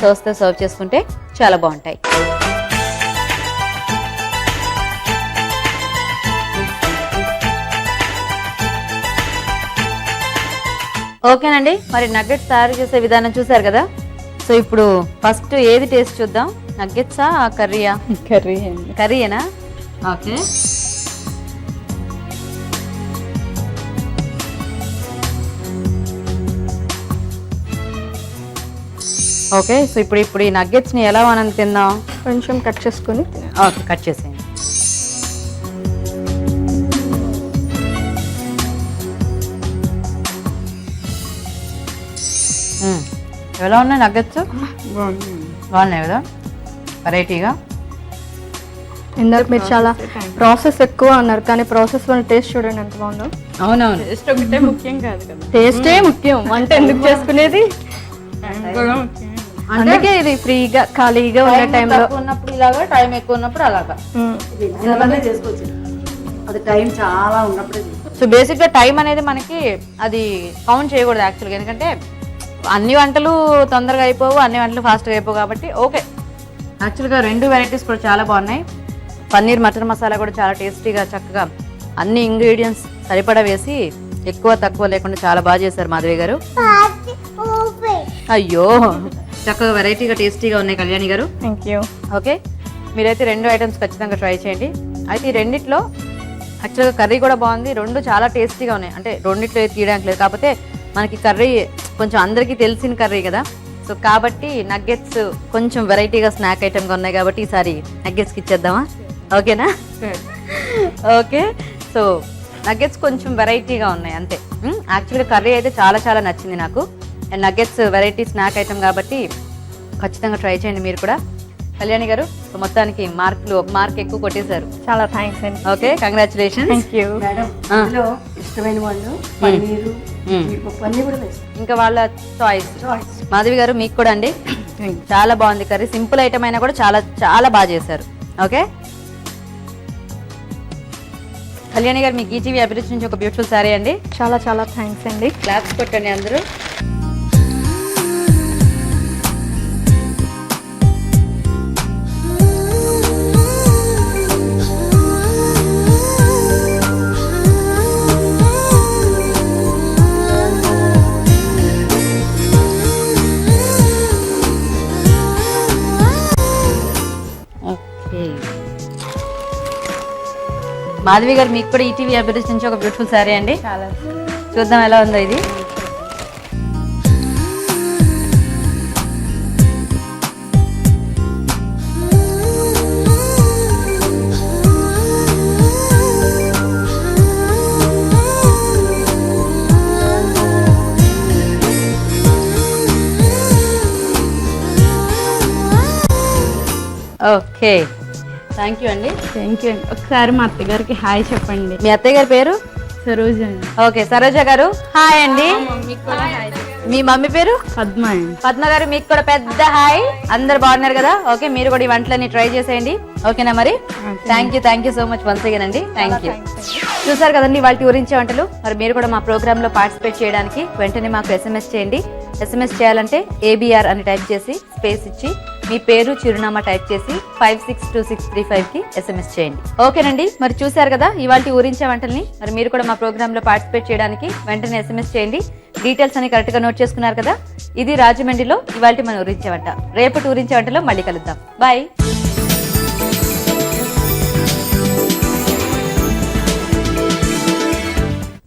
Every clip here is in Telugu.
సాస్తో సర్వ్ చేసుకుంటే చాలా బాగుంటాయి. ఓకేనండి, మరి నగ్గెట్స్ తయారు చేసే విధానం చూసారు కదా. సో ఇప్పుడు ఫస్ట్ ఏది టేస్ట్ చూద్దాం, నగ్గెట్సా కర్రీయా? కర్రీయేనా? Okay, okay. సో ఇప్పుడు ఈ నగ్గెట్స్ని ఎలా మనం తిందాం? కొంచెం కట్ చేసుకొని. ఓకే, కట్ చేసేయండి. ఎలా ఉన్నాయి నగ్గెట్స్? బాగున్నాయి కదా, వెరైటీగా. ఇందాక మీరు చాలా ప్రాసెస్ ఎక్కువ అన్నారు, కానీ ప్రాసెస్ వల్ల టేస్ట్ చూడండి ఎంత బాగుందో. అవునవును, టేస్ట్ ఒకటే ముఖ్యం కాదు కదా, టేస్టే ముఖ్యం. వంట ఎందుకు చేసుకునేది? అందుకే ఇది ఫ్రీగా ఖాళీగా ఉన్న టైంలో ఉన్నప్పుడు ఇలాగా, టైం ఎక్కువ ఉన్నప్పుడు అలాగా చేసుకోవచ్చు. అది టైం చాలా ఉన్నప్పుడే. సో బేసిక్ గా టైం అనేది మనకి అది కౌంట్ చేయకూడదు యాక్చువల్గా, ఎందుకంటే అన్ని వంటలు తొందరగా అయిపోవు, అన్ని వంటలు ఫాస్ట్గా అయిపోవు కాబట్టి ఓకే. యాక్చువల్గా రెండు వెరైటీస్ కూడా చాలా బాగున్నాయి. పన్నీర్ మటన్ మసాలా కూడా చాలా టేస్టీగా చక్కగా అన్ని ఇంగ్రీడియంట్స్ సరిపడా వేసి ఎక్కువ తక్కువ లేకుండా చాలా బాగా చేశారు మాధవి గారు. అయ్యో, చక్కగా వెరైటీగా టేస్టీగా ఉన్నాయి కళ్యాణి గారు. Thank you. ఓకే, మీరైతే రెండు ఐటమ్స్ ఖచ్చితంగా ట్రై చేయండి. అయితే ఈ రెండిట్లో యాక్చువల్గా కర్రీ కూడా బాగుంది, రెండు చాలా టేస్టీగా ఉన్నాయి. అంటే రెండిట్లో తీయడానికి లేదు, కాకపోతే మనకి కర్రీ కొంచెం అందరికీ తెలిసిన కర్రీ కదా. సో కాబట్టి నగ్గెట్స్ కొంచెం వెరైటీగా స్నాక్ ఐటమ్గా ఉన్నాయి కాబట్టి ఈసారి నగ్గెట్స్కి ఇచ్చేద్దామా? ఓకేనా? ఓకే. సో నగ్గెట్స్ కొంచెం వెరైటీగా ఉన్నాయి అంతే. యాక్చువల్గా కర్రీ అయితే చాలా చాలా నచ్చింది నాకు. And nuggets variety snack item కాబట్టి ఖచ్చితంగా ట్రై చేయండి మీరు కూడా. కళ్యాణి గారు, సో మొత్తానికి మార్కులు ఒక మార్క్ ఎక్కువ కొట్టేశారు. చాలా థ్యాంక్స్ అండి. Okay, congratulation. Thank you madam, అందులో ఇష్టమైన వాళ్ళు పన్నీరు, పన్నీర్ కూడా వేస్తారు. ఇంకా వాళ్ళ చాయిస్. మాధవి గారు, మీకు కూడా అండి. చాలా బాగుంది కర్రీ, సింపుల్ ఐటమ్ అయినా కూడా చాలా చాలా బాగా చేశారు. ఓకే, కళ్యాణి గారు, మీకు ఈటీవీ అభిరుచి నుంచి ఒక బ్యూటిఫుల్ సారీ అండి. చాలా చాలా థ్యాంక్స్ అండి. క్లాప్స్ కొట్టండి అందరూ. మాధవి గారు, మీకు కూడా ఈటీవీ అభిరుచి నుంచి ఒక బ్యూటిఫుల్ సారీ అండి. చూద్దాం ఎలా ఉందో ఇది. ఓకే, థ్యాంక్ యూ అండి. థ్యాంక్ యూ అండి. ఒకసారి మా అత్తయ్య గారికి హాయ్ చెప్పండి. మీ అత్తయ్య గారి పేరు? సరోజ అండి. ఓకే, సరోజ గారు హాయ్ అండి. మీ మమ్మీ పేరు? పద్మ అండి. పద్మ గారు, మీకు కూడా పెద్ద హాయ్. అందరు బాగున్నారు కదా? ఓకే, మీరు కూడా ఈ వంటలన్నీ ట్రై చేసేయండి. ఓకేనా మరి? Thank you so much once again అండి. Thank you. చూసారు కదండి వాళ్ళ ఊరించే వంటలు. మరి మీరు కూడా మా ప్రోగ్రామ్ లో పార్టిసిపేట్ చేయడానికి వెంటనే మాకు SMS చేయండి. SMS చేయాలంటే ABR అని టైప్ చేసి స్పేస్ ఇచ్చి మీ పేరు చిరునామా టైప్ చేసి 562635 కి SMS చేయండి. ఓకేనండి, మరి చూసారు కదా ఇవాళ ఊరించే వంటల్ని. మరి మీరు కూడా మా ప్రోగ్రామ్ లో పార్టిసిపేట్ చేయడానికి వెంటనే SMS చేయండి. డీటెయిల్స్ అని కరెక్ట్ గా నోట్ చేసుకున్నారు కదా. ఇది రాజమండ్రిలో ఇవాళ మన ఊరించే వంట. రేపటి ఊరించే వంటలో మళ్ళీ కలుద్దాం. బాయ్.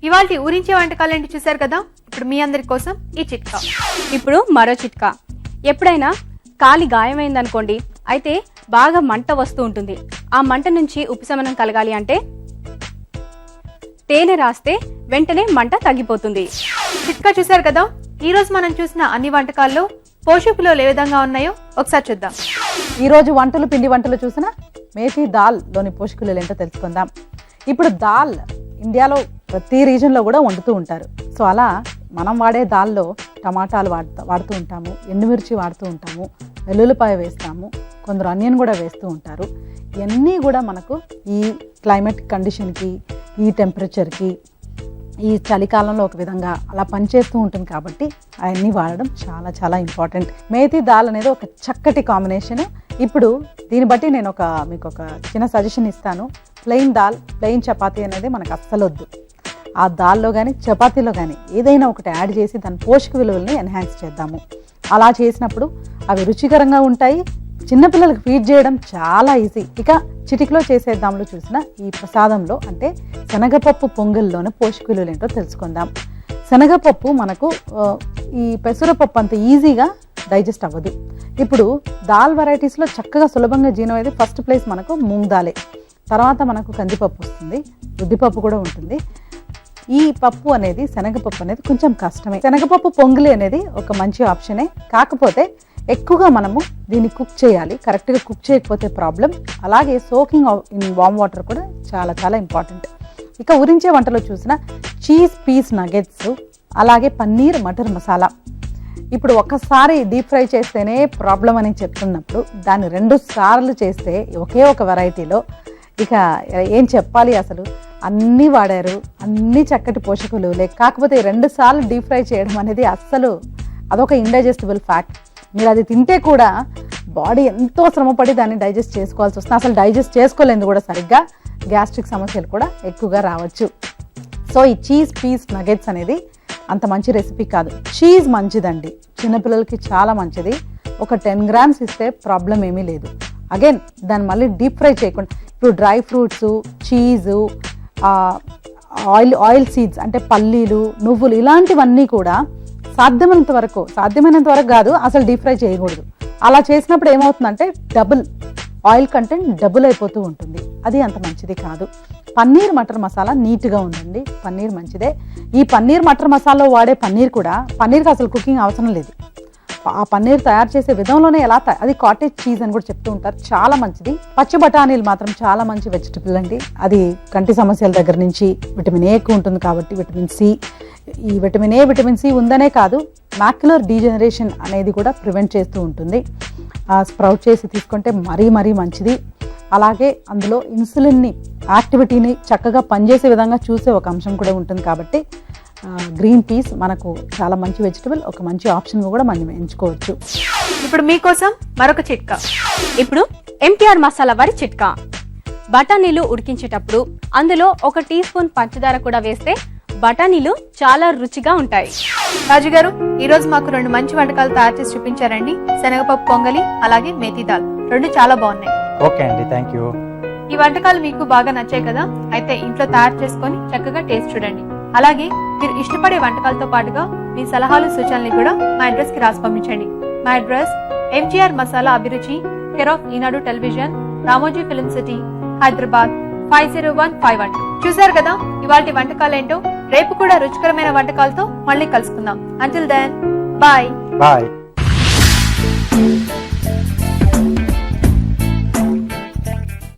ఇవాళ ఊరించే వంటకాలేంటి చూసారు కదా. ఇప్పుడు మీ అందరి కోసం ఈ చిట్కా. ఇప్పుడు మరో చిట్కా. ఎప్పుడైనా కాలి గాయమైందనుకోండి, అయితే బాగా మంట వస్తూ ఉంటుంది. ఆ మంట నుంచి ఉపశమనం కలగాలి అంటే తేనె రాస్తే వెంటనే మంట తగ్గిపోతుంది. చిట్కా చూసారు కదా. ఈ రోజు మనం చూసిన అన్ని వంటకాల్లో పోషకులు ఏ విధంగా ఉన్నాయో ఒకసారి చూద్దాం. ఈ రోజు వంటలు పిండి వంటలు చూసిన మేథీ దాల్ లోని పోషకులు ఏంటో తెలుసుకుందాం. ఇప్పుడు దాల్ ఇండియాలో ప్రతి రీజన్లో కూడా వండుతూ ఉంటారు. సో అలా మనం వాడే దాల్లో టమాటాలు వాడుతూ ఉంటాము, ఎండుమిర్చి వాడుతూ ఉంటాము, వెల్లుల్లిపాయ వేస్తాము, కొందరు ఆనియన్ కూడా వేస్తూ ఉంటారు. ఇవన్నీ కూడా మనకు ఈ క్లైమేట్ కండిషన్కి, ఈ టెంపరేచర్కి, ఈ చలికాలంలో ఒక విధంగా అలా పనిచేస్తూ ఉంటుంది కాబట్టి అవన్నీ వాడడం చాలా చాలా ఇంపార్టెంట్. మేథీ దాల్ అనేది ఒక చక్కటి కాంబినేషన్. ఇప్పుడు దీన్ని బట్టి నేను మీకు ఒక చిన్న సజెషన్ ఇస్తాను. ప్లెయిన్ దాల్, ప్లెయిన్ చపాతీ అనేది మనకు అస్సలు వద్దు. ఆ దాల్లో కానీ చపాతీలో కానీ ఏదైనా ఒకటి యాడ్ చేసి దాని పోషక విలువల్ని ఎన్హాన్స్ చేద్దాము. అలా చేసినప్పుడు అవి రుచికరంగా ఉంటాయి. చిన్నపిల్లలకు ఫీడ్ చేయడం చాలా ఈజీ. ఇక చిటికలో చేసేద్దాంలో చూసిన ఈ ప్రసాదంలో అంటే శనగపప్పు పొంగల్లోని పోషక విలువలు ఏంటో తెలుసుకుందాం. శనగపప్పు మనకు ఈ పెసరపప్పు అంత ఈజీగా డైజెస్ట్ అవ్వదు. ఇప్పుడు దాల్ వెరైటీస్లో చక్కగా సులభంగా జీర్ణం అయితే ఫస్ట్ ప్లేస్ మనకు మూంగ్ దాలే, తర్వాత మనకు కందిపప్పు వస్తుంది, ఉద్దిపప్పు కూడా ఉంటుంది. ఈ పప్పు అనేది శనగపప్పు అనేది కొంచెం కష్టమే. శనగపప్పు పొంగలి అనేది ఒక మంచి ఆప్షనే, కాకపోతే ఎక్కువగా మనము దీన్ని కుక్ చేయాలి. కరెక్ట్గా కుక్ చేయకపోతే ప్రాబ్లం. అలాగే సోకింగ్ ఇన్ వామ్ వాటర్ కూడా చాలా చాలా ఇంపార్టెంట్. ఇక ఉరించే వంటలో చూసిన చీజ్ పీస్ నగెట్స్, అలాగే పన్నీర్ మటర్ మసాలా. ఇప్పుడు ఒక్కసారి డీప్ ఫ్రై చేస్తేనే ప్రాబ్లం అని చెప్తున్నప్పుడు దాన్ని 2 సార్లు చేస్తే ఒకే ఒక వెరైటీలో ఇక ఏం చెప్పాలి అసలు. అన్నీ వాడారు, అన్నీ చక్కటి పోషక విలువలే. కాకపోతే 2 సార్లు డీప్ ఫ్రై చేయడం అనేది అస్సలు అదొక ఇండైజెస్టిబుల్ ఫ్యాక్ట్. మీరు అది తింటే కూడా బాడీ ఎంతో శ్రమపడి దాన్ని డైజెస్ట్ చేసుకోవాల్సి వస్తుంది. అసలు డైజెస్ట్ చేసుకోలేదు కూడా సరిగ్గా, గ్యాస్ట్రిక్ సమస్యలు కూడా ఎక్కువగా రావచ్చు. సో ఈ చీజ్ పీస్ నగెట్స్ అనేది అంత మంచి రెసిపీ కాదు. చీజ్ మంచిదండి, చిన్నపిల్లలకి చాలా మంచిది. ఒక 10 గ్రామ్స్ ఇస్తే ప్రాబ్లం ఏమీ లేదు. అగైన్ దాన్ని మళ్ళీ డీప్ ఫ్రై చేయకుండా ఇప్పుడు dry fruits, cheese, oil seeds అంటే పల్లీలు, నువ్వులు ఇలాంటివన్నీ కూడా సాధ్యమైనంత వరకు కాదు, అసలు డీప్ ఫ్రై చేయకూడదు. అలా చేసినప్పుడు ఏమవుతుందంటే ఆయిల్ కంటెంట్ డబుల్ అయిపోతూ ఉంటుంది. అది అంత మంచిది కాదు. పన్నీర్ మటర్ మసాలా నీట్గా ఉందండి, పన్నీర్ మంచిదే. ఈ పన్నీర్ మటర్ మసాలాలో వాడే పన్నీర్ కూడా, పన్నీర్కి అసలు కుకింగ్ అవసరం లేదు. ఆ పన్నీర్ తయారు చేసే విధంలోనే అది కాటేజ్ చీజ్ అని కూడా చెప్తూ ఉంటారు, చాలా మంచిది. పచ్చి బఠానీలు మాత్రం చాలా మంచి వెజిటబుల్ అండి. అది కంటి సమస్యల దగ్గర నుంచి విటమిన్ ఏ ఎక్కువ ఉంటుంది కాబట్టి విటమిన్ సి, ఈ విటమిన్ ఏ విటమిన్ సి ఉందనే కాదు, మాక్యులర్ డీజనరేషన్ అనేది కూడా ప్రివెంట్ చేస్తూ ఉంటుంది. స్ప్రౌట్ చేసి తీసుకుంటే మరీ మంచిది. అలాగే అందులో ఇన్సులిన్ని యాక్టివిటీని చక్కగా పనిచేసే విధంగా చూసే ఒక అంశం కూడా ఉంటుంది కాబట్టి గ్రీన్ పీస్ మనకు చాలా మంచి వెజిటబుల్, ఒక మంచి ఆప్షన్ కూడా మనం ఎంచుకోవచ్చు. ఇప్పుడు మీకోసం మరొక చిట్కా. ఇప్పుడు ఎంటీఆర్ మసాలా వారి చిట్కా. బఠానీలు ఉడికించేటప్పుడు అందులో 1 టీ స్పూన్ పంచదార కూడా వేస్తే బఠానీలు చాలా రుచిగా ఉంటాయి. రాజు గారు, ఈ రోజు మాకు 2 మంచి వంటకాలు తయారు చేసి చూపించారండి. శనగపప్పు పొంగలి, అలాగే మేథీ దాల్, 2 చాలా బాగున్నాయి. ఓకే అండి, థ్యాంక్ యూ. ఈ వంటకాలు మీకు బాగా నచ్చాయి కదా? అయితే ఇంట్లో తయారు చేసుకొని చక్కగా టేస్ట్ చూడండి. అలాగే మీరు ఇష్టపడే వంటకాలతో పాటుగా మీ సలహాలు సూచనలు కూడా మా అడ్రస్ కి రాసి పంపించండి. మా అడ్రస్ ఎంజీఆర్ మసాలా అభిరుచి, care of Eenadu television, Ramoji film city, Hyderabad 50151. చూసారు కదా ఇవాల్టి వంటకాలేంటో. రేపు కూడా రుచికరమైన వంటకాలతో మళ్ళీ కలుసుకుందాం. Until then, bye.